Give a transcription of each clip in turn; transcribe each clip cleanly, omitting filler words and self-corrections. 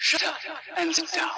Shut up and sit down.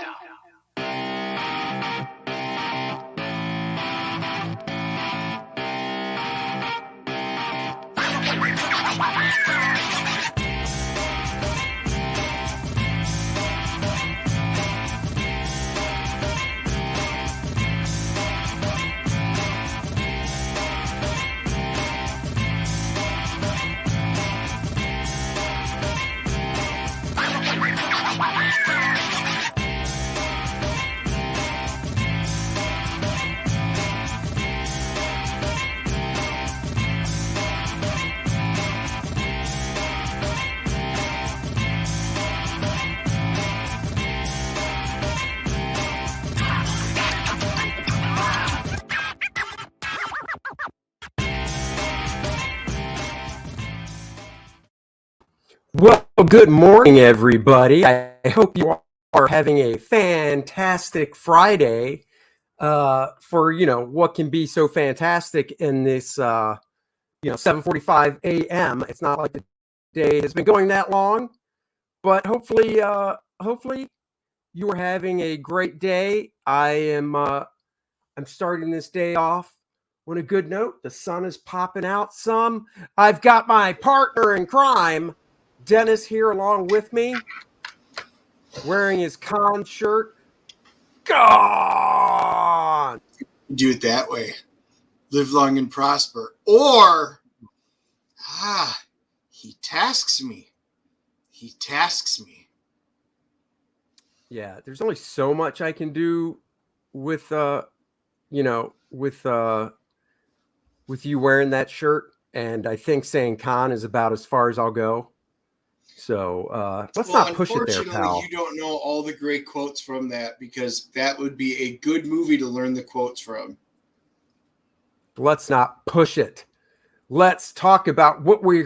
Well, good morning, everybody. I hope you are having a fantastic Friday for, what can be so fantastic in this, 7:45 a.m. It's not like the day has been going that long, but hopefully you are having a great day. I'm starting this day off on a good note. The sun is popping out some. I've got my partner in crime, Dennis, here along with me, wearing his con shirt. Gone! Do it that way. Live long and prosper. Or, he tasks me. He tasks me. Yeah, there's only so much I can do with you wearing that shirt, and I think saying con is about as far as I'll go. So let's not push it there, pal. Unfortunately, you don't know all the great quotes from that, because that would be a good movie to learn the quotes from. Let's not push it. Let's talk about what we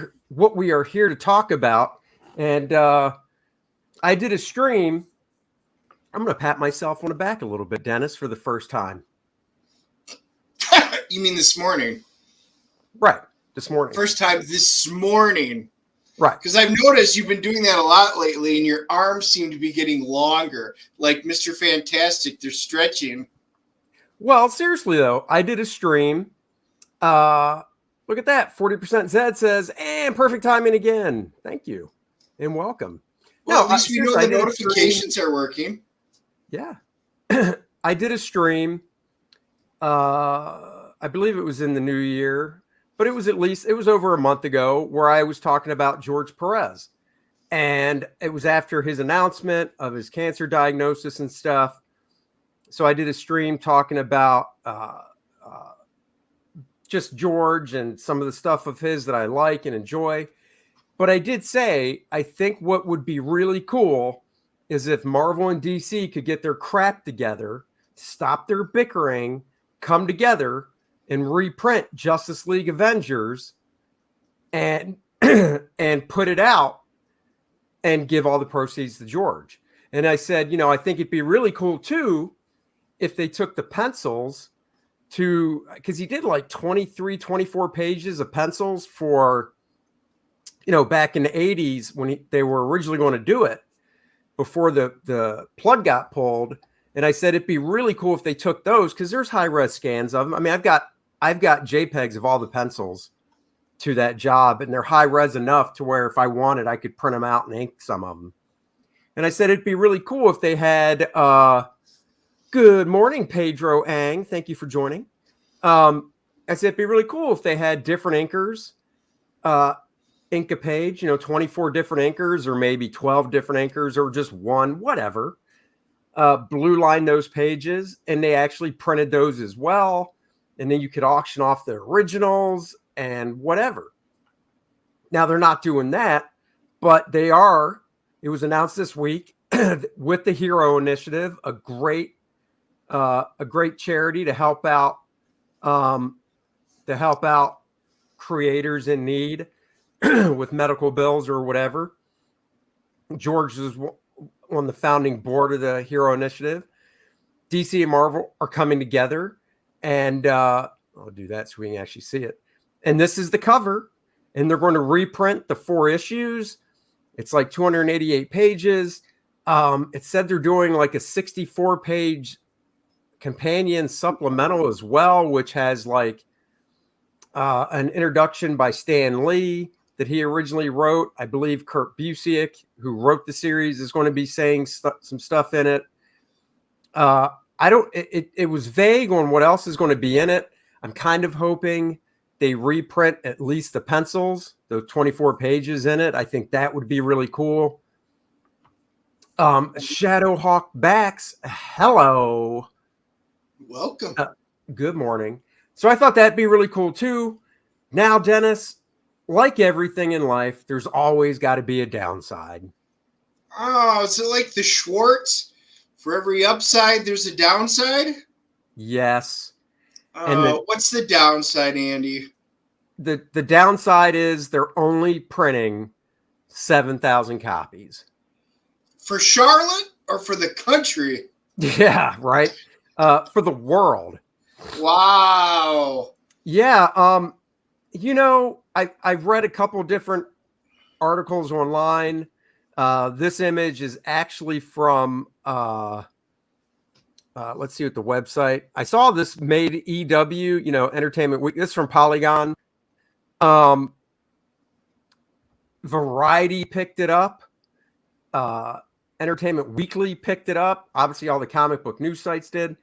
are here to talk about. And I did a stream. I'm going to pat myself on the back a little bit, Dennis, for the first time. You mean this morning? Right, this morning. First time this morning. Right. Because I've noticed you've been doing that a lot lately, and your arms seem to be getting longer. Like Mr. Fantastic, they're stretching. Well, seriously, though, I did a stream. Look at that. 40% Zed says, and perfect timing again. Thank you. And welcome. Well, at least we know the notifications are working. Yeah. I did a stream. I believe it was in the new year, but it was over a month ago, where I was talking about George Perez. And it was after his announcement of his cancer diagnosis and stuff. So I did a stream talking about just George and some of the stuff of his that I like and enjoy. But I did say, I think what would be really cool is if Marvel and DC could get their crap together, stop their bickering, come together and reprint Justice League Avengers and and put it out and give all the proceeds to George. And I said, I think it'd be really cool too if they took the pencils because he did like 23, 24 pages of pencils for, back in the 80s when they were originally going to do it before the plug got pulled. And I said, it'd be really cool if they took those, because there's high-res scans of them. I mean, I've got JPEGs of all the pencils to that job, and they're high-res enough to where if I wanted, I could print them out and ink some of them. And I said, it'd be really cool if they had, good morning, Pedro Ang. Thank you for joining. I said, it'd be really cool if they had different inkers, ink a page, 24 different inkers, or maybe 12 different inkers, or just one, whatever. Blue line those pages, and they actually printed those as well. And then you could auction off the originals and whatever. Now they're not doing that, but they are. It was announced this week with the Hero Initiative, a great charity to help out creators in need with medical bills or whatever. George is on the founding board of the Hero Initiative. DC and Marvel are coming together, and I'll do that so we can actually see it. And this is the cover, and they're going to reprint the 4 issues. It's like 288 pages. It said they're doing like a 64-page companion supplemental as well, which has like an introduction by Stan Lee that he originally wrote. I believe Kurt Busiek, who wrote the series, is going to be saying some stuff in it. I don't. It was vague on what else is going to be in it. I'm kind of hoping they reprint at least the pencils, the 24 pages in it. I think that would be really cool. Shadowhawk Backs, hello. Welcome. Good morning. So I thought that'd be really cool too. Now, Dennis, like everything in life, there's always got to be a downside. Oh, is it like the Schwartz? For every upside, there's a downside? Yes. What's the downside, Andy? The downside is they're only printing 7,000 copies. For Charlotte or for the country? Yeah, right. For the world. Wow. Yeah. I've read a couple different articles online. This image is actually from let's see what the website. I saw this made EW, Entertainment Week. This is from Polygon. Variety picked it up. Entertainment Weekly picked it up. Obviously, all the comic book news sites did,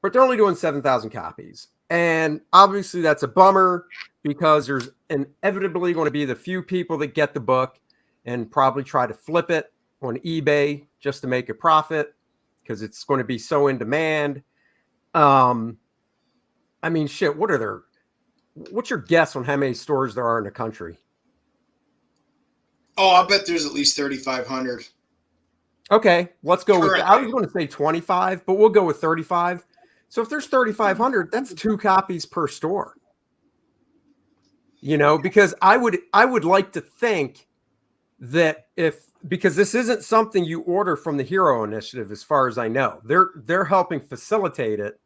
but they're only doing 7,000 copies. And obviously, that's a bummer because there's inevitably going to be the few people that get the book and probably try to flip it on eBay just to make a profit because it's going to be so in demand. Shit, what's your guess on how many stores there are in the country? Oh, I bet there's at least 3,500. Okay, let's go with, I was going to say 25, but we'll go with 35. So if there's 3,500, that's 2 copies per store. Because I would like to think that because this isn't something you order from the Hero Initiative, as far as I know, they're helping facilitate it,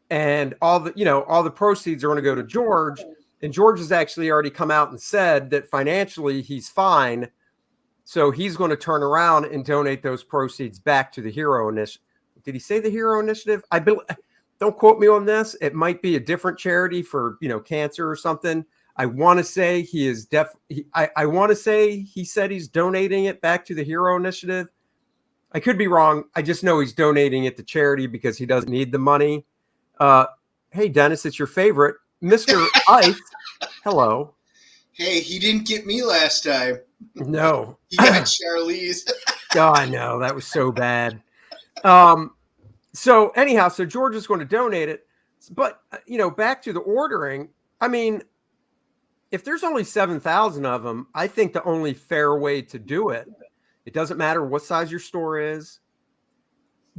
and all the proceeds are going to go to George, and George has actually already come out and said that financially he's fine, so he's going to turn around and donate those proceeds back to the Hero Initiative. Did he say the Hero Initiative? Don't quote me on this. It might be a different charity for cancer or something. I want to say he is I want to say he said he's donating it back to the Hero Initiative. I could be wrong. I just know he's donating it to charity because he doesn't need the money. Hey, Dennis, it's your favorite, Mr. Ice. Hello. Hey, he didn't get me last time. No. He got Charlize. Oh, I know. That was so bad. So anyhow, so George is going to donate it. But, back to the ordering, if there's only 7,000 of them, I think the only fair way to do it, it doesn't matter what size your store is.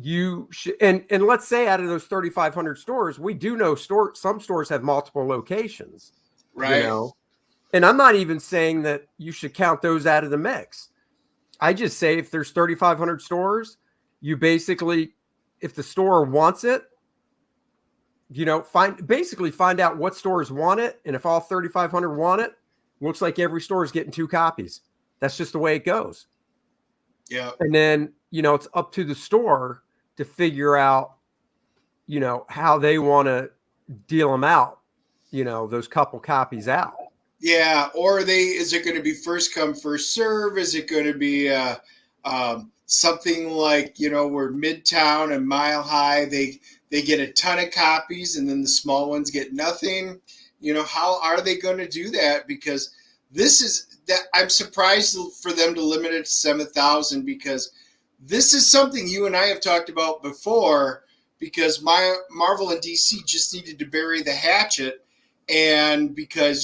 You should, and let's say out of those 3,500 stores, we do know some stores have multiple locations, right? And I'm not even saying that you should count those out of the mix. I just say if there's 3,500 stores, you basically, if the store wants it, find out what stores want it. And if all 3,500 want it, looks like every store is getting 2 copies. That's just the way it goes. Yeah. And then, it's up to the store to figure out, how they want to deal them out, those couple copies out. Yeah. Or is it going to be first come, first serve? Is it going to be something like, where Midtown and Mile High, they get a ton of copies and then the small ones get nothing? How are they going to do that? Because I'm surprised for them to limit it to 7,000 because this is something you and I have talked about before because Marvel and DC just needed to bury the hatchet. And because,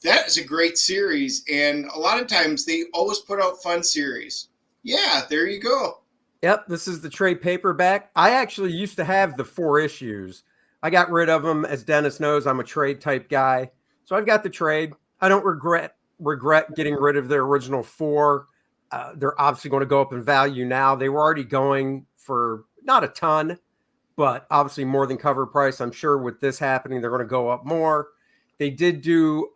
that is a great series. And a lot of times they always put out fun series. Yeah, there you go. Yep, this is the trade paperback. I actually used to have the 4 issues. I got rid of them. As Dennis knows, I'm a trade type guy. So I've got the trade. I don't regret getting rid of the original 4. They're obviously going to go up in value now. They were already going for not a ton, but obviously more than cover price. I'm sure with this happening, they're going to go up more. They did do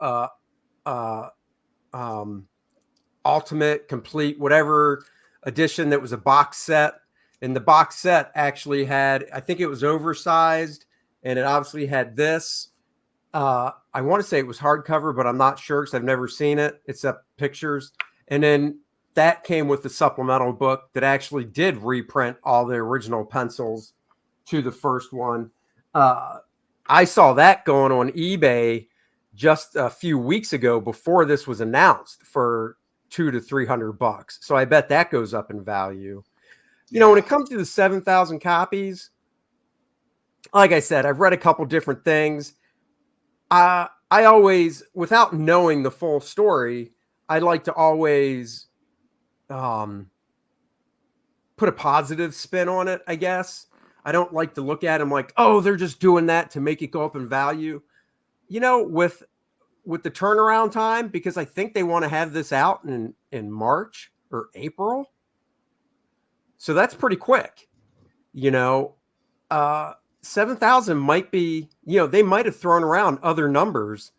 Ultimate, Complete, whatever edition that was a box set. And the box set actually had, I think it was oversized, and it obviously had this. I want to say it was hardcover, but I'm not sure because I've never seen it except pictures. And then that came with the supplemental book that actually did reprint all the original pencils to the first one. I saw that going on eBay just a few weeks ago before this was announced for $200 to $300. So I bet that goes up in value. You know, when it comes to the 7,000 copies, like I said, I've read a couple different things. I always, without knowing the full story, I like to always put a positive spin on it, I guess. I don't like to look at them like, oh, they're just doing that to make it go up in value. You know, with the turnaround time, because I think they want to have this out in March or April. So that's pretty quick. You know, 7,000 might be, you know, they might have thrown around other numbers,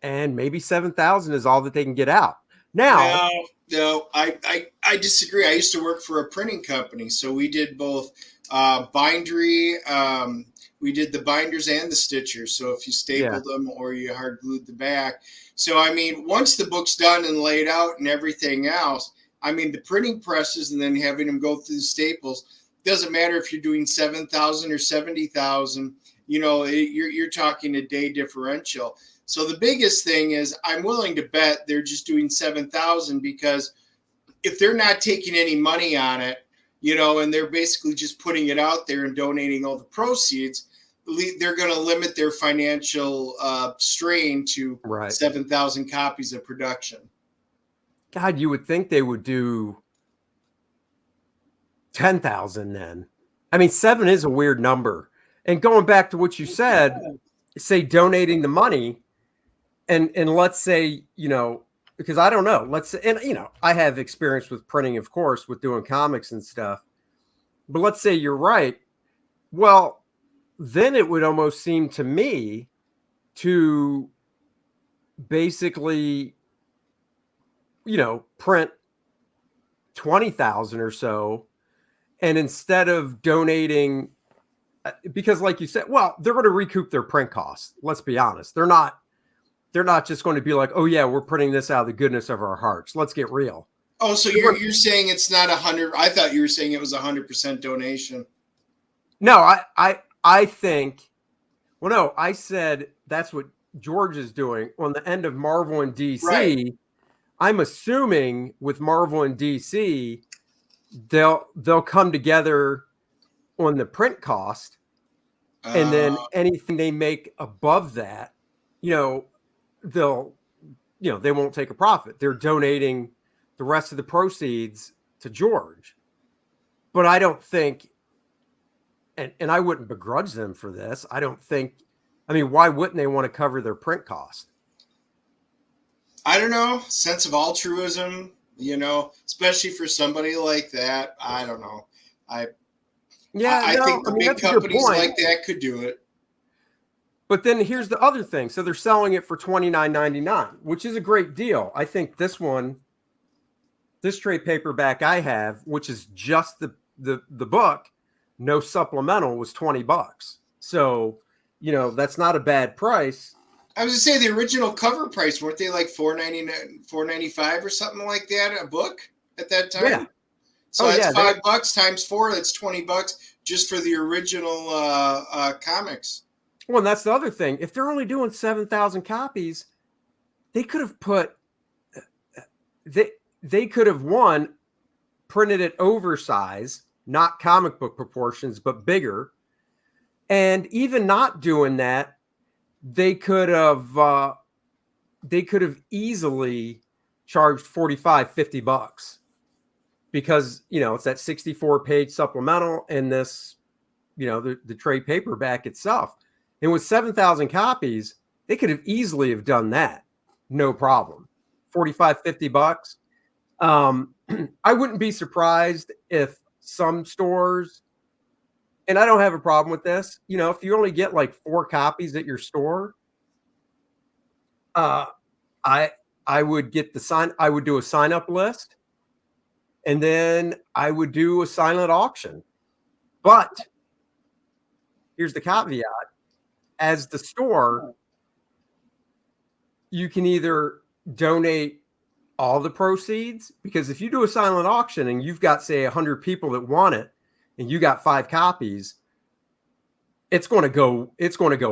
and maybe 7,000 is all that they can get out. Now, no, I disagree. I used to work for a printing company, so we did both bindery. We did the binders and the stitchers. So if you stapled them or you hard glued the back. So, I mean, once the book's done and laid out and everything else, I mean, the printing presses and then having them go through the staples, doesn't matter if you're doing 7,000 or 70,000, you know, you're talking a day differential. So the biggest thing is I'm willing to bet they're just doing 7,000 because if they're not taking any money on it, you know, and they're basically just putting it out there and donating all the proceeds, they're going to limit their financial strain to 7,000 copies of production. God, you would think they would do 10,000 then. I mean, 7 is a weird number. And going back to what you said, say donating the money, and let's say, you know, because I don't know, let's say, and you know, I have experience with printing, of course, with doing comics and stuff. But let's say you're right. Well, then it would almost seem to me to basically, you know, print 20,000 or so. And instead of donating, because like you said, well, they're going to recoup their print costs. Let's be honest. They're not just going to be like, oh yeah, we're printing this out of the goodness of our hearts. Let's get real. Oh, so you're saying it's not 100. I thought you were saying it was 100% donation. No, I think, well, no, I said that's what George is doing on the end of Marvel and DC. Right. I'm assuming with Marvel and DC, they'll come together on the print cost, and then anything they make above that, you know, they won't take a profit. They're donating the rest of the proceeds to George. But I don't think, and I wouldn't begrudge them for this. I don't think, I mean, why wouldn't they want to cover their print cost? I don't know. Sense of altruism, you know, especially for somebody like that. I don't know. I think the big companies like that could do it. But then here's the other thing. So they're selling it for $29.99, which is a great deal. I think this trade paperback I have, which is just the book, no supplemental, was $20. So, you know, that's not a bad price. I was going to say the original cover price, weren't they like $4.99, $4.95 or something like that a book at that time? Yeah. So that's $5 times 4. That's $20 just for the original comics. Well, and that's the other thing. If they're only doing 7,000 copies, they could have they could have printed it oversized, not comic book proportions, but bigger. And even not doing that, they could have easily charged $45-$50 because, you know, it's that 64-page supplemental and this, you know, the trade paperback itself. And with 7,000 copies, they could have easily have done that. No problem. $45-$50. I wouldn't be surprised if some stores, and I don't have a problem with this, you know, if you only get like 4 copies at your store, I would get I would do a sign up list, and then I would do a silent auction. But here's the caveat. As the store, you can either donate all the proceeds, because if you do a silent auction and you've got, say, 100 people that want it and you got 5 copies, it's going to go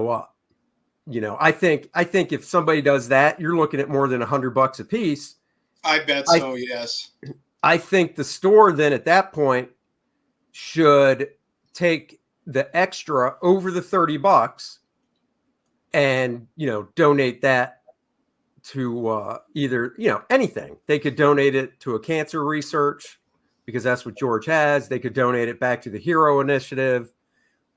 up. I think if somebody does that, you're looking at more than $100 a piece. I bet so. Yes. I think the store then at that point should take the extra over the $30 and, donate that to either, anything. They could donate it to a cancer research, because that's what George has. They could donate it back to the Hero Initiative,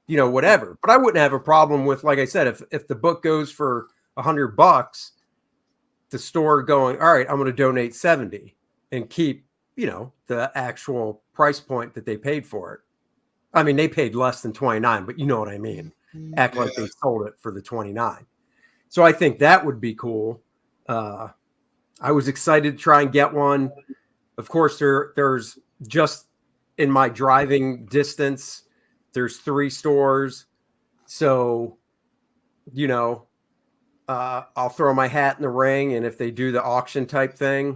whatever. But I wouldn't have a problem with, like I said, if the book goes for $100, the store going, all right, I'm going to donate 70 and keep, the actual price point that they paid for it. I mean, they paid less than 29, but you know what I mean. Act like they sold it for the 29. So I think that would be cool. I was excited to try and get one. Of course, there's just in my driving distance, there's 3 stores. So, I'll throw my hat in the ring, and if they do the auction type thing,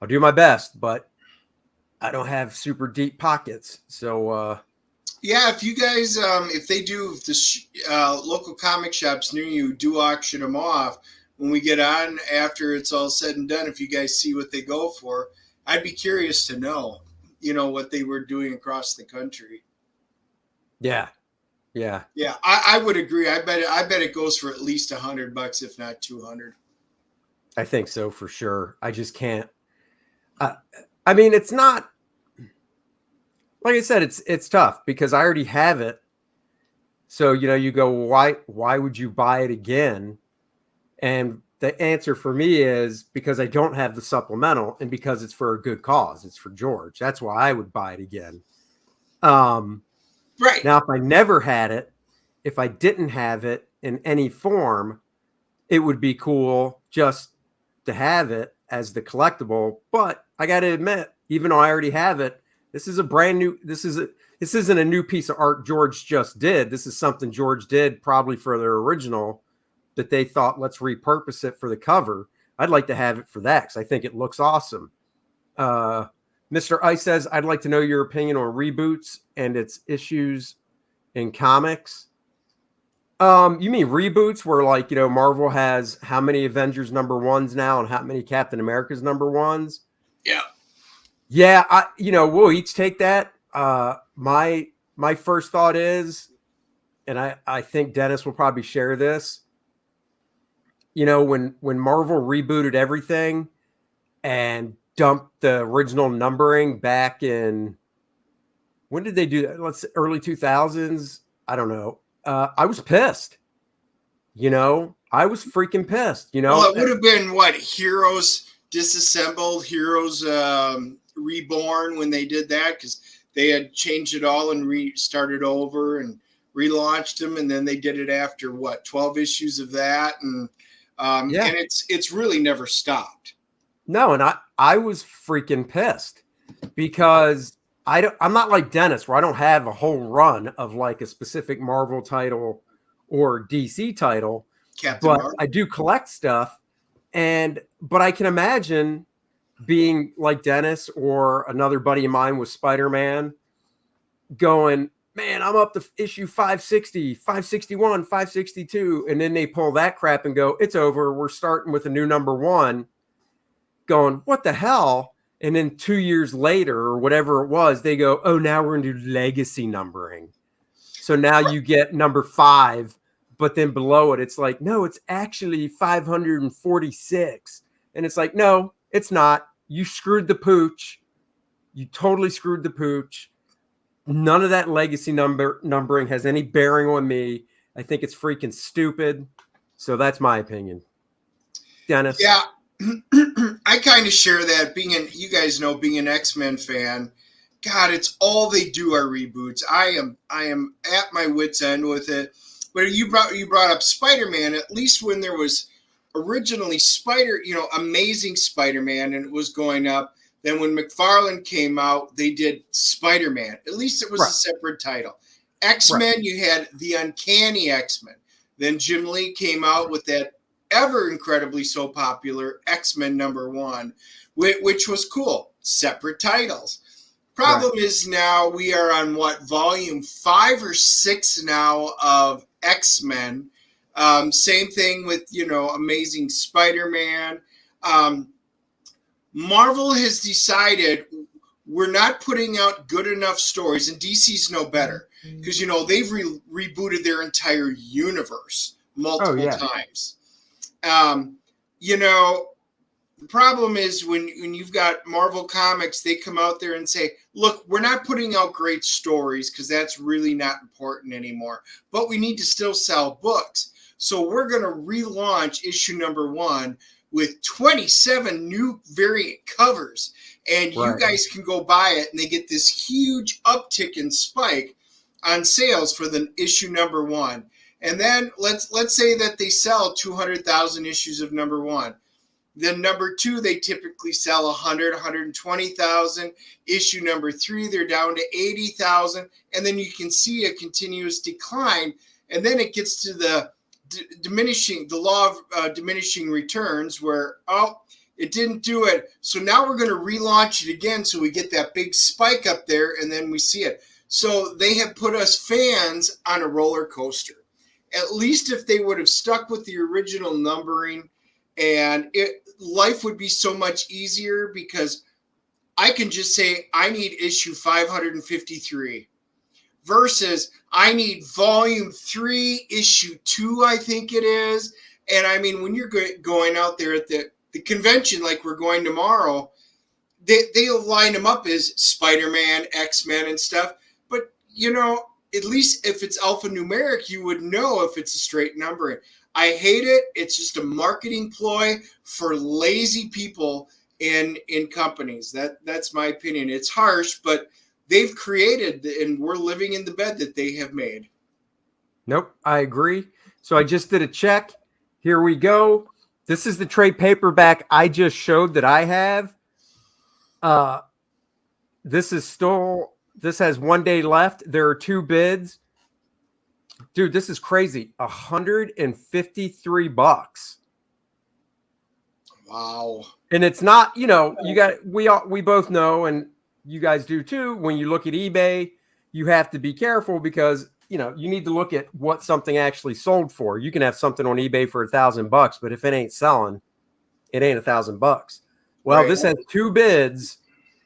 I'll do my best, but I don't have super deep pockets. So, yeah, if you guys, if they do, if the local comic shops near you do auction them off, when we get on after it's all said and done, if you guys see what they go for, I'd be curious to know, what they were doing across the country. Yeah. I would agree. I bet it goes for at least $100, if not 200. I think so for sure. I just can't. I mean, it's not. Like I said, it's tough because I already have it. So, you go, why would you buy it again? And the answer for me is because I don't have the supplemental, and because it's for a good cause. It's for George. That's why I would buy it again. Right. Now, if I never had it, if I didn't have it in any form, it would be cool just to have it as the collectible. But I got to admit, even though I already have it, this isn't a new piece of art George just did. This is something George did probably for their original that they thought, let's repurpose it for the cover. I'd like to have it for that because I think it looks awesome. Mr. Ice says, I'd like to know your opinion on reboots and its issues in comics. You mean reboots where, like, Marvel has how many Avengers #1s now and how many Captain America's #1s? Yeah. Yeah, we'll each take that. My first thought is, and I think Dennis will probably share this, when Marvel rebooted everything and dumped the original numbering back in, when did they do that? Let's say early 2000s. I don't know. I was pissed. I was freaking pissed. Well, it would have been what, Heroes Disassembled, Heroes Reborn when they did that, because they had changed it all and restarted over and relaunched them, and then they did it after 12 issues of that, and and it's really never stopped. No, and I was freaking pissed because I'm not like Dennis where I don't have a whole run of like a specific Marvel title or DC title, but Marvel. I do collect stuff, but I can imagine being like Dennis or another buddy of mine with Spider-Man going, man, I'm up to issue 560, 561, 562. And then they pull that crap and go, it's over. We're starting with a new #1, going, what the hell? And then 2 years later or whatever it was, they go, oh, now we're going to do legacy numbering. So now you get #5, but then below it, it's like, no, it's actually 546. And it's like, no, it's not. You screwed the pooch. You totally screwed the pooch. None of that legacy numbering has any bearing on me. I think it's freaking stupid. So that's my opinion. Dennis? Yeah, I kind of share that. You guys know, being an X-Men fan, God, it's all they do are reboots. I am at my wit's end with it. But you brought up Spider-Man. At least when there was originally Amazing Spider-Man, and it was going up Then when McFarlane came out, they did Spider-Man. At least it was Right. a separate title. X-Men, you had the Uncanny X-Men. Then Jim Lee came out with that ever incredibly so popular X-Men #1, which was cool. Separate titles. Problem is now we are on volume 5 or 6 now of X-Men. Same thing with, Amazing Spider-Man. Marvel has decided we're not putting out good enough stories, and DC's no better because, they've rebooted their entire universe multiple times. The problem is when you've got Marvel Comics, they come out there and say, look, we're not putting out great stories because that's really not important anymore, but we need to still sell books. So we're going to relaunch issue #1 with 27 new variant covers, and you guys can go buy it, and they get this huge uptick in spike on sales for the issue #1. And then let's say that they sell 200,000 issues of #1. Then #2, they typically sell 100, 120,000. Issue #3, they're down to 80,000. And then you can see a continuous decline. And then it gets to the law of diminishing returns where, it didn't do it. So now we're going to relaunch it again so we get that big spike up there and then we see it. So they have put us fans on a roller coaster. At least if they would have stuck with the original numbering, and life would be so much easier because I can just say I need issue 553 versus I need volume 3, issue 2, I think it is. And I mean, when you're going out there at the convention, like we're going tomorrow, they'll line them up as Spider-Man, X-Men and stuff. But, at least if it's alphanumeric, you would know if it's a straight numbering. I hate it. It's just a marketing ploy for lazy people in companies. That's my opinion. It's harsh, but they've created, and we're living in the bed that they have made. Nope, I agree. So I just did a check. Here we go. This is the trade paperback I just showed that I have. This has 1 day left. There are 2 bids. Dude, this is crazy. $153. Wow. And it's not, we both know, and you guys do too, when you look at eBay, you have to be careful because, you need to look at what something actually sold for. You can have something on eBay for $1,000, but if it ain't selling, it ain't $1,000. Well, This has 2 bids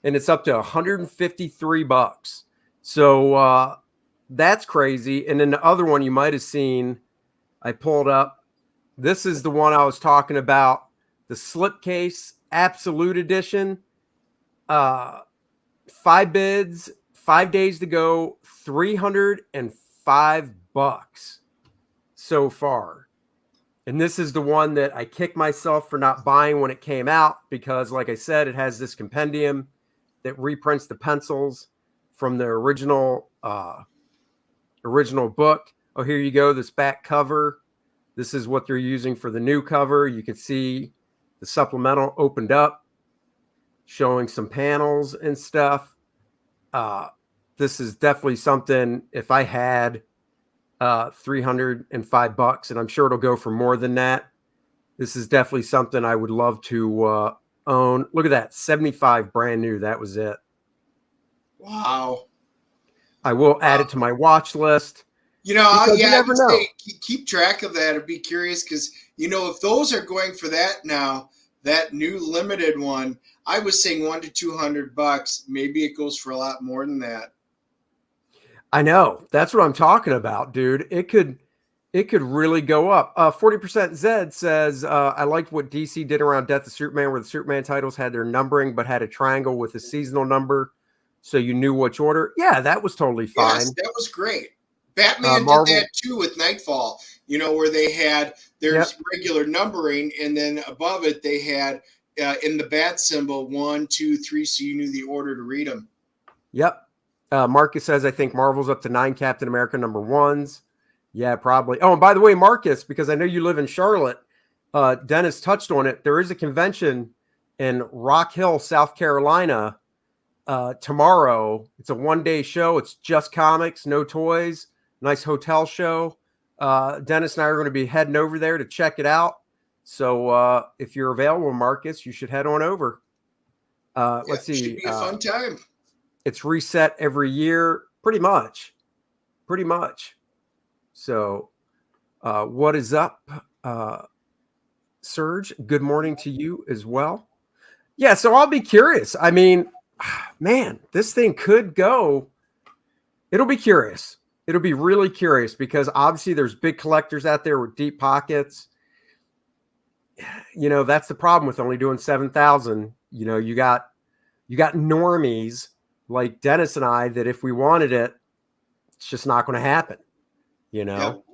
and it's up to $153. So, that's crazy. And then the other one you might have seen, I pulled up. This is the one I was talking about, the slipcase Absolute Edition. 5 bids, 5 days to go, $305 so far. And this is the one that I kicked myself for not buying when it came out because, like I said, it has this compendium that reprints the pencils from the original book. Oh, here you go. This back cover. This is what they're using for the new cover. You can see the supplemental opened up, showing some panels and stuff. This is definitely something. If I had $305, and I'm sure it'll go for more than that, this is definitely something I would love to own. Look at that, 75 brand new. That was it. Wow. I will add it to my watch list. I would say keep track of that and be curious because, if those are going for that now, that new limited one, I was saying $100 to $200. Maybe it goes for a lot more than that. I know. That's what I'm talking about, dude. It could really go up. 40% Zed says, I liked what DC did around Death of Superman, where the Superman titles had their numbering, but had a triangle with a seasonal number, so you knew which order. Yeah, that was totally fine. Yes, that was great. Batman did that too with Nightfall, where they had their regular numbering, and then above it they had in the bat symbol 1, 2, 3, so you knew the order to read them. Yep. Marcus says, I think Marvel's up to 9 Captain America #1s. Yeah, probably. Oh, and by the way, Marcus, because I know you live in Charlotte, Dennis touched on it. There is a convention in Rock Hill, South Carolina, tomorrow. It's a 1-day show. It's just comics, no toys, nice hotel show. Dennis and I are going to be heading over there to check it out. So if you're available, Marcus, you should head on over. Let's see. It should be a fun time. It's reset every year, pretty much. So what is up, Serge? Good morning to you as well. Yeah, so I'll be curious. I mean, man, this thing could go. It'll be curious. It'll be really curious because obviously there's big collectors out there with deep pockets. You know, that's the problem with only doing 7,000. You know, you got normies like Dennis and I that if we wanted it, it's just not going to happen. You know,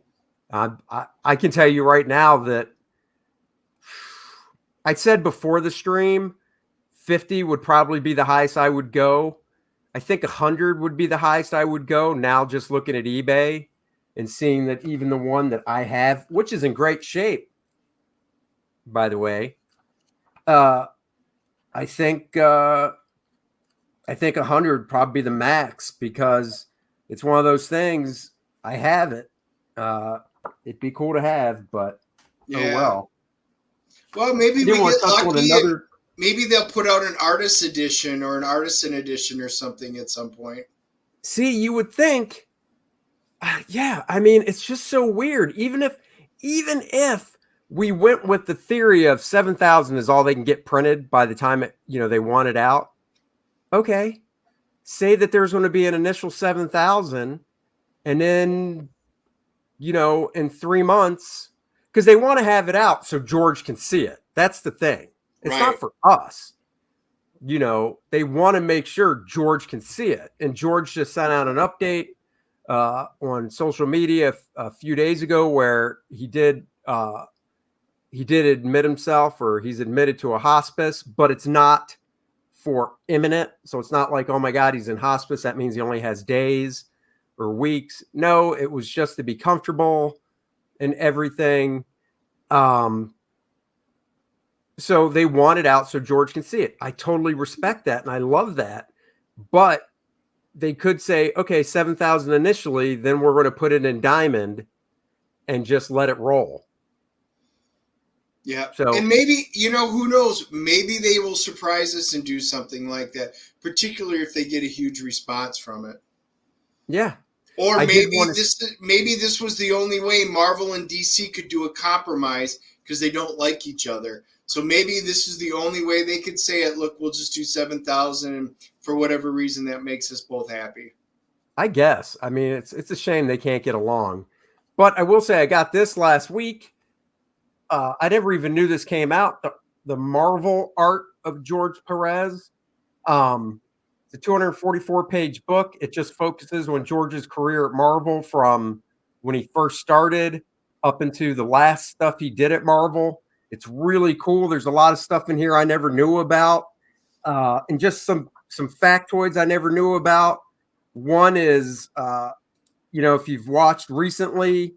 I can tell you right now that I said before the stream, 50 would probably be the highest I would go. I think 100 would be the highest I would go. Now just looking at eBay and seeing that even the one that I have, which is in great shape, by the way, I think 100 probably be the max because it's one of those things. I have it. It'd be cool to have, but oh well. Well, maybe we get lucky. Maybe they'll put out an artist edition or an artisan edition or something at some point. See, you would think, yeah. I mean, it's just so weird. Even if we went with the theory of 7,000 is all they can get printed by the time they want it out. Okay, say that there's going to be an initial 7,000, and then in 3 months, because they want to have it out so George can see it. That's the thing. It's not for us. They want to make sure George can see it. And George just sent out an update on social media a few days ago where he did admit himself, or he's admitted to a hospice, but it's not for imminent. So it's not like, oh my God, he's in hospice. That means he only has days or weeks. No, it was just to be comfortable and everything. So they want it out so George can see it. I totally respect that. And I love that. But they could say, okay, 7,000 initially, then we're going to put it in diamond and just let it roll. Yeah. So, and maybe, who knows, maybe they will surprise us and do something like that, particularly if they get a huge response from it. Yeah. Or maybe this was the only way Marvel and DC could do a compromise because they don't like each other. So maybe this is the only way they could say it. Look, we'll just do 7,000, and for whatever reason that makes us both happy. I guess. I mean, it's a shame they can't get along. But I will say I got this last week. I never even knew this came out. The Marvel art of George Perez. It's a 244-page book. It just focuses on George's career at Marvel from when he first started up into the last stuff he did at Marvel. It's really cool. There's a lot of stuff in here I never knew about, and just some factoids I never knew about. One is, if you've watched recently,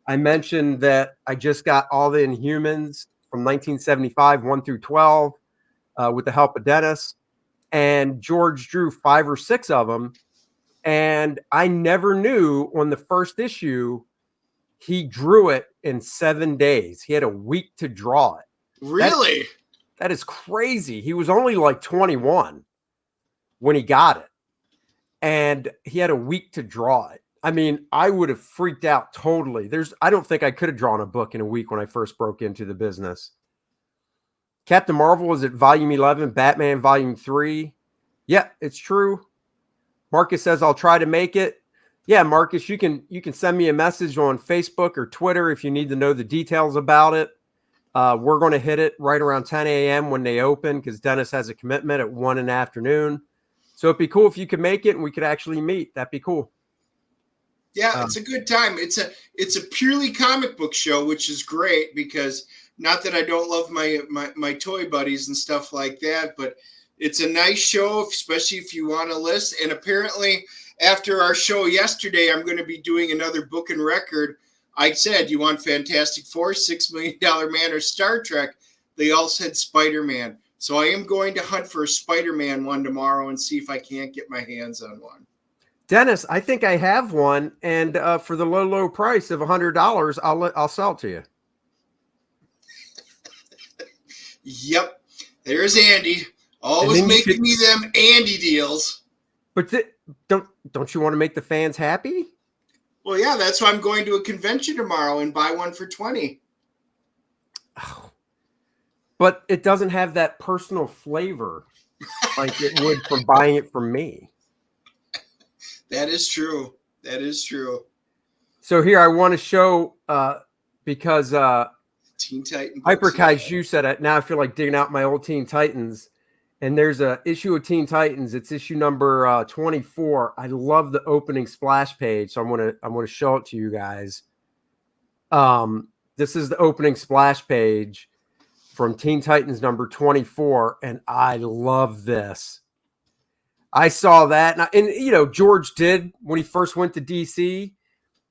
I mentioned that I just got all the Inhumans from 1975, 1 through 12, with the help of Dennis. And George drew 5 or 6 of them. And I never knew on the first issue, he drew it in 7 days. He had a week to draw it. Really? That is crazy. He was only like 21 when he got it. And he had a week to draw it. I mean, I would have freaked out totally. I don't think I could have drawn a book in a week when I first broke into the business. Captain Marvel is at volume 11, Batman volume 3. Yeah, it's true. Marcus says, I'll try to make it. Yeah, Marcus, you can send me a message on Facebook or Twitter if you need to know the details about it. We're going to hit it right around 10 a.m. when they open because Dennis has a commitment at 1 in the afternoon. So it'd be cool if you could make it and we could actually meet. That'd be cool. Yeah, it's a good time. It's a purely comic book show, which is great because not that I don't love my toy buddies and stuff like that, but it's a nice show, especially if you want to list. And apparently after our show yesterday, I'm going to be doing another book and record. I said, you want Fantastic Four, $6 Million Man, or Star Trek? They all said Spider-Man. So I am going to hunt for a Spider-Man one tomorrow and see if I can't get my hands on one. Dennis, I think I have one, and for the low price of $100, I'll sell it to you. Yep, there's Andy, always making me them Andy deals. But don't you want to make the fans happy? Well, yeah, that's why I'm going to a convention tomorrow and buy one for $20. Oh, but it doesn't have that personal flavor like it would from buying it from me. That is true. That is true. So here I want to show because Teen Titans. Hyper Kaiju said it. Now I feel like digging out my old Teen Titans. And there's a issue of Teen Titans. It's issue number 24. I love the opening splash page, so I'm gonna show it to you guys. This is the opening splash page from Teen Titans number 24, and I love this. I saw that, and you know, George did when he first went to DC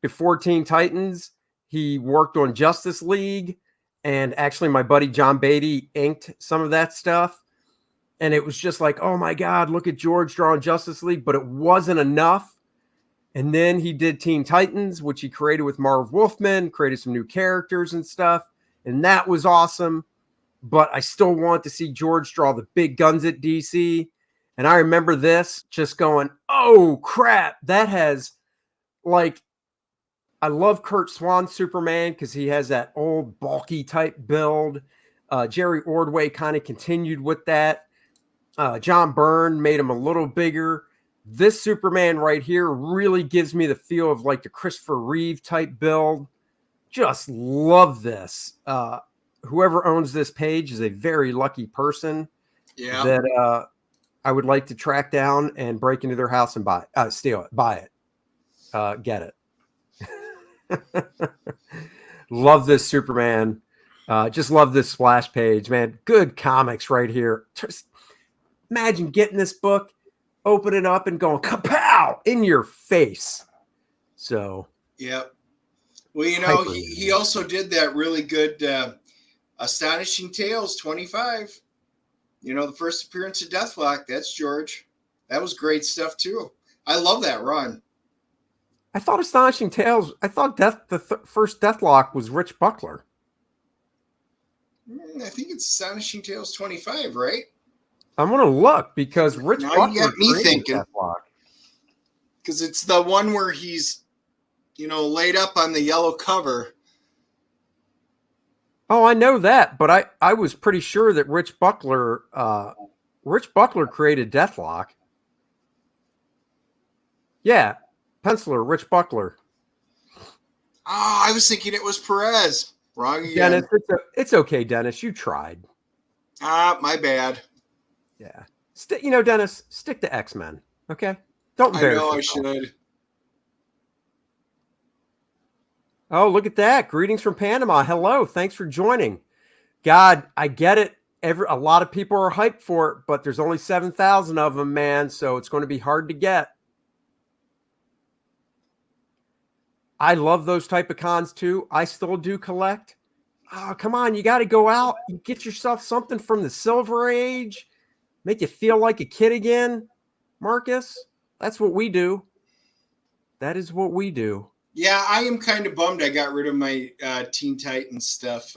before Teen Titans. He worked on Justice League, and actually, my buddy John Beatty inked some of that stuff. And it was just like, oh my God, look at George drawing Justice League, but it wasn't enough. And then he did Teen Titans, which he created with Marv Wolfman, created some new characters and stuff. And that was awesome. But I still want to see George draw the big guns at DC. And I remember this just going, oh crap, that has like, I love Kurt Swan's Superman because he has that old bulky type build. Jerry Ordway kind of continued with that. John Byrne made him a little bigger. This Superman right here really gives me the feel of like the Christopher Reeve type build. Just love this. Whoever owns this page is a very lucky person that I would like to track down and break into their house and steal it, buy it, get it. Love this Superman. Just love this splash page, man. Good comics right here. Just imagine getting this book, open it up, and going kapow in your face. So, yeah. Well, you know, he also did that really good Astonishing Tales 25. You know, the first appearance of Deathlock. That's George. That was great stuff too. I love that run. I thought Astonishing Tales. I thought the first Deathlock was Rich Buckler. I think it's Astonishing Tales 25, right? I'm gonna look because Rich Buckler you got me thinking. Deathlock. Because it's the one where he's, you know, laid up on the yellow cover. Oh, I know that, but I was pretty sure that Rich Buckler created Deathlock. Yeah, penciler Rich Buckler. Oh, I was thinking it was Perez. Wrong again. Dennis, it's okay, Dennis. You tried. My bad. Yeah. You know, Dennis, stick to X-Men. Okay? Don't embarrass yourself. I should. Oh, look at that. Greetings from Panama. Hello. Thanks for joining. God, I get it. A lot of people are hyped for it, but there's only 7,000 of them, man. So it's going to be hard to get. I love those type of cons too. I still do collect. Oh, come on. You got to go out. You get yourself something from the Silver Age. Make you feel like a kid again. Marcus, that's what we do. That is what we do. Yeah, I am kind of bummed I got rid of my Teen Titans stuff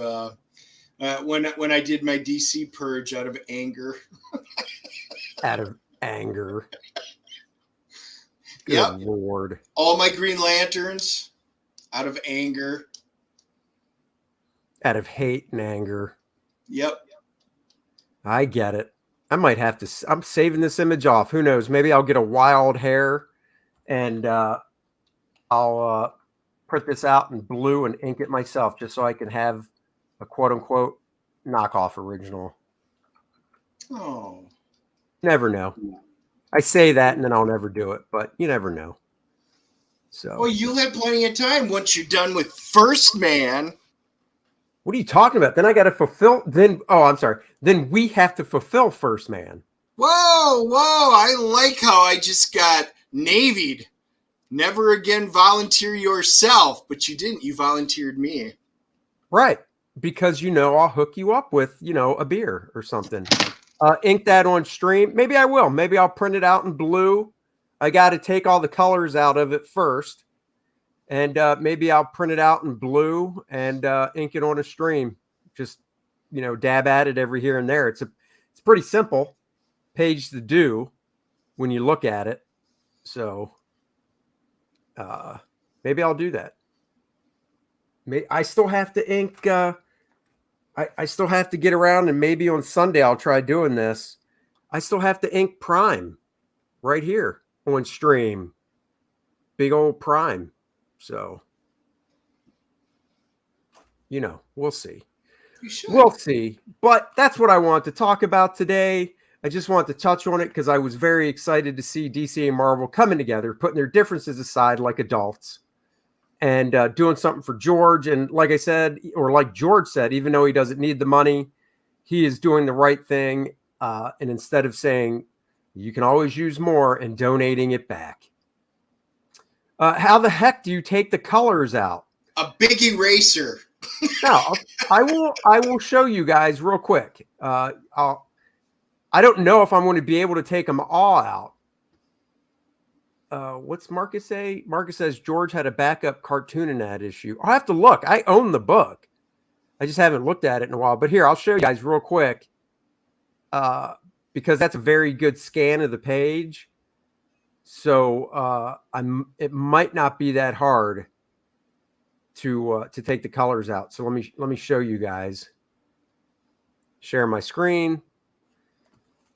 when I did my DC purge out of anger. Out of anger. Good Lord. All my Green Lanterns out of anger. Out of hate and anger. Yep. I get it. I might have to. I'm saving this image off. Who knows? Maybe I'll get a wild hair and I'll print this out in blue and ink it myself just so I can have a quote unquote knockoff original. Oh. Never know. I say that and then I'll never do it, but you never know. So. Well, you'll have plenty of time once you're done with First Man. What are you talking about? Then I got to fulfill. I'm sorry. Then we have to fulfill First Man. Whoa. I like how I just got navied. Never again volunteer yourself, but you didn't. You volunteered me. Right. Because, I'll hook you up with, a beer or something. ink that on stream. Maybe I will. Maybe I'll print it out in blue. I got to take all the colors out of it first. And maybe I'll print it out in blue and ink it on a stream. Just, dab at it every here and there. It's pretty simple page to do when you look at it. So maybe I'll do that. I still have to ink. I still have to get around, and maybe on Sunday I'll try doing this. I still have to ink Prime right here on stream. Big old Prime. So, we'll see. We'll see. But that's what I want to talk about today. I just want to touch on it because I was very excited to see DC and Marvel coming together, putting their differences aside like adults, and doing something for George. And like I said, or like George said, even though he doesn't need the money, he is doing the right thing. And instead of saying, you can always use more, and donating it back. How the heck do you take the colors out? A big eraser. Now, I will show you guys real quick. I don't know if I'm going to be able to take them all out. What's Marcus say? Marcus says George had a backup cartoon in that issue. I'll have to look. I own the book. I just haven't looked at it in a while. But here, I'll show you guys real quick. Because that's a very good scan of the page. So it might not be that hard to take the colors out. So let me show you guys. Share my screen.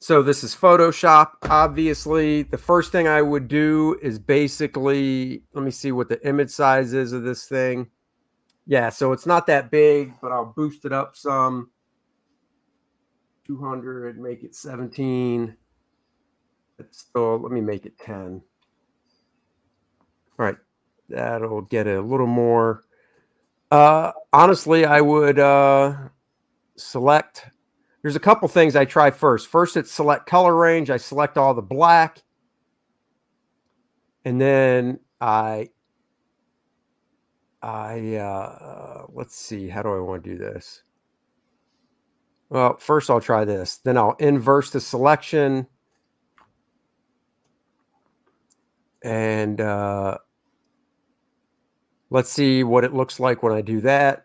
So this is Photoshop. Obviously, the first thing I would do is basically, let me see what the image size is of this thing. Yeah, so it's not that big, but I'll boost it up some. 200, make it 17. So let me make it 10. All right, that'll get a little more. Honestly, I would select. There's a couple things I try first. First, it's select color range. I select all the black. And then let's see, how do I want to do this? Well, first I'll try this. Then I'll inverse the selection. And let's see what it looks like when I do that.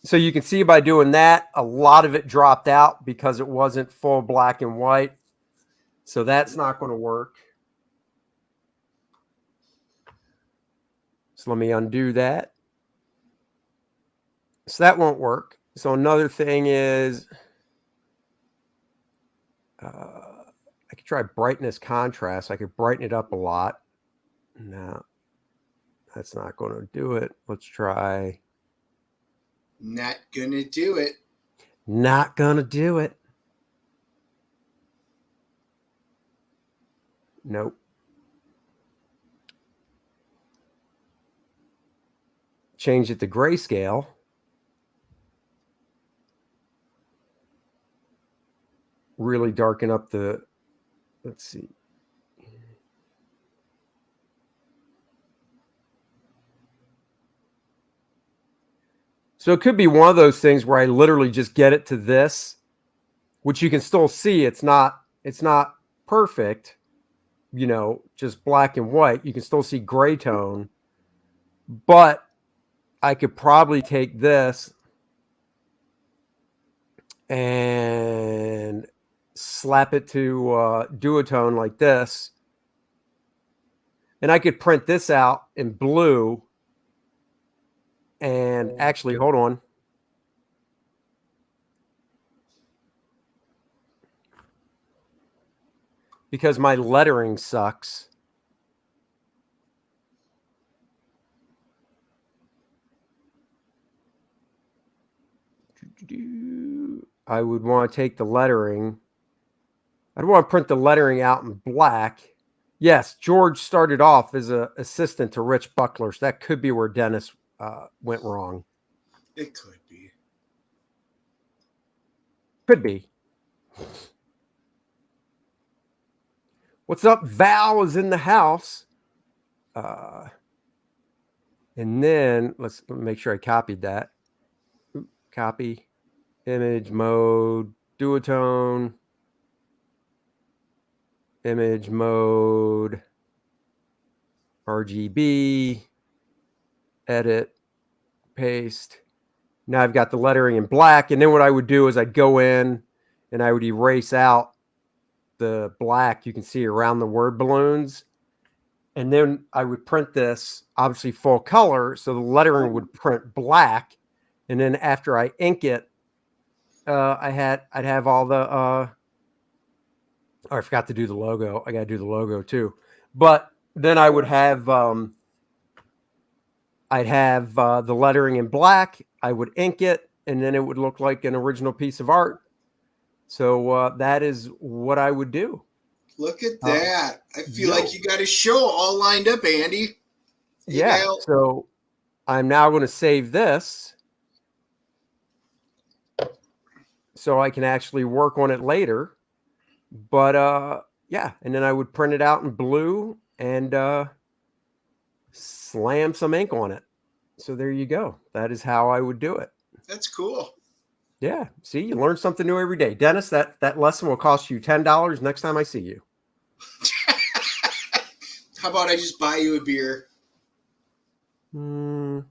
So you can see by doing that, a lot of it dropped out because it wasn't full black and white. So that's not going to work. So let me undo that. So that won't work. So another thing is, I could try brightness contrast. I could brighten it up a lot. No, that's not going to do it. Let's try. Not going to do it. Not going to do it. Nope. Change it to grayscale. Really darken up the, let's see. So it could be one of those things where I literally just get it to this, which you can still see. It's not perfect, just black and white. You can still see gray tone, but I could probably take this and slap it to duotone like this. And I could print this out in blue. And actually, hold on. Because my lettering sucks. I would want to take the lettering. I'd want to print the lettering out in black. Yes, George started off as an assistant to Rich Buckler. So that could be where Dennis went wrong. It could be. Could be. What's up? Val is in the house. And then let's make sure I copied that. Copy. Image mode. Duotone. image mode, RGB, edit, paste. Now I've got the lettering in black. And then what I would do is I'd go in and I would erase out the black you can see around the word balloons. And then I would print this obviously full color. So the lettering would print black. And then after I ink it, I'd have all the, oh, I forgot to do the logo. I got to do the logo too. But then I would have, I'd have the lettering in black. I would ink it, and then it would look like an original piece of art. So that is what I would do. Look at that. I feel like you got a show all lined up, Andy. Yeah. So I'm now going to save this so I can actually work on it later. But yeah, and then I would print it out in blue and slam some ink on it. So there you go. That is how I would do it. That's cool. Yeah. See, you learn something new every day. Dennis, that lesson will cost you $10 next time I see you. How about I just buy you a beer? Wow.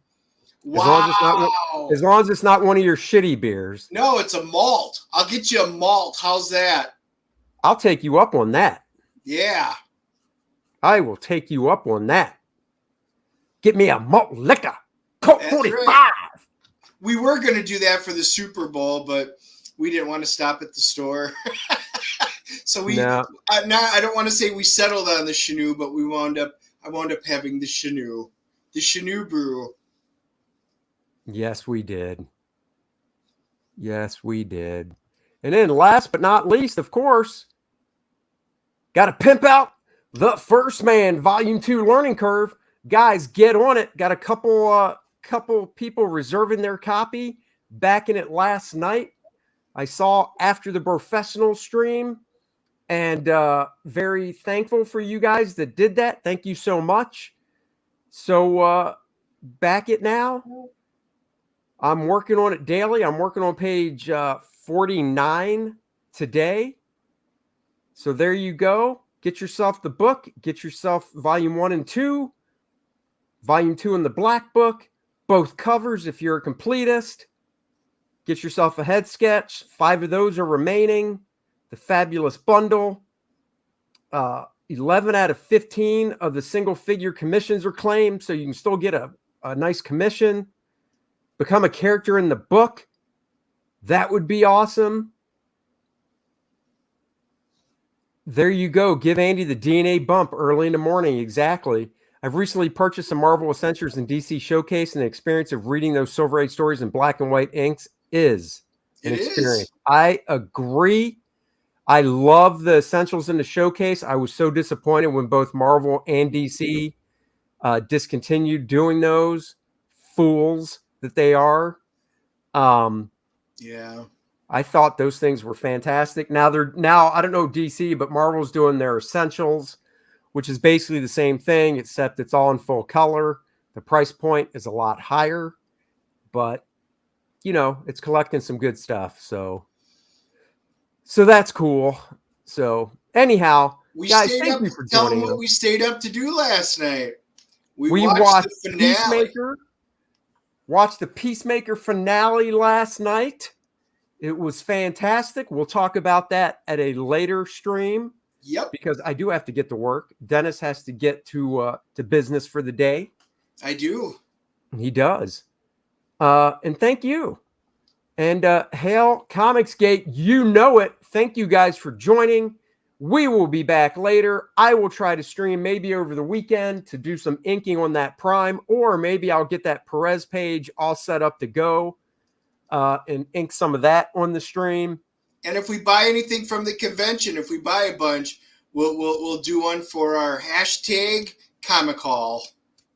Wow. As long as it's not one of your shitty beers. No, it's a malt. I'll get you a malt. How's that? I'll take you up on that. Yeah. I will take you up on that. Get me a malt liquor. Coke 45. Right. We were going to do that for the Super Bowl, but we didn't want to stop at the store. So now I don't want to say we settled on the Chenoo, but I wound up having the Chenoo brew. Yes, we did. Yes, we did. And then last but not least, of course, got to pimp out the First Man Volume 2 Learning Curve. Guys, get on it. Got a couple people reserving their copy, backing it last night. I saw after the professional stream, and very thankful for you guys that did that. Thank you so much. So back it now. I'm working on it daily. I'm working on page 49 today. So there you go. Get yourself the book. Get yourself volume 1 and 2. Volume 2 in the black book. Both covers if you're a completist. Get yourself a head sketch. 5 of those are remaining. The fabulous bundle. 11 out of 15 of the single figure commissions are claimed. So you can still get a nice commission. Become a character in the book. That would be awesome. There you go. Give Andy the DNA bump early in the morning. Exactly. I've recently purchased some Marvel Essentials and DC Showcase, and the experience of reading those Silver Age stories in black and white inks is an experience. I agree. I love the Essentials in the Showcase. I was so disappointed when both Marvel and DC discontinued doing those. Fools that they are. Yeah. I thought those things were fantastic. Now I don't know DC, but Marvel's doing their Essentials, which is basically the same thing, except it's all in full color. The price point is a lot higher, but you know, it's collecting some good stuff. So that's cool. So anyhow, guys, thank you for joining us. Tell them what we stayed up to do last night. We watched the finale. Watched the Peacemaker finale last night. It was fantastic. We'll talk about that at a later stream. Yep. Because I do have to get to work. Dennis has to get to business for the day. I do. He does. And thank you. And hail Comicsgate. You know it. Thank you guys for joining. We will be back later. I will try to stream maybe over the weekend to do some inking on that Prime, or maybe I'll get that Perez page all set up to go and ink some of that on the stream. And if we buy anything from the convention, if we buy a bunch, we'll do one for our hashtag Comic Haul.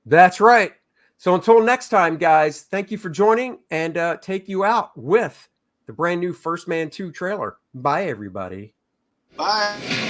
That's right. So until next time, guys, thank you for joining, and take you out with the brand new First Man 2 trailer. Bye, everybody. Bye.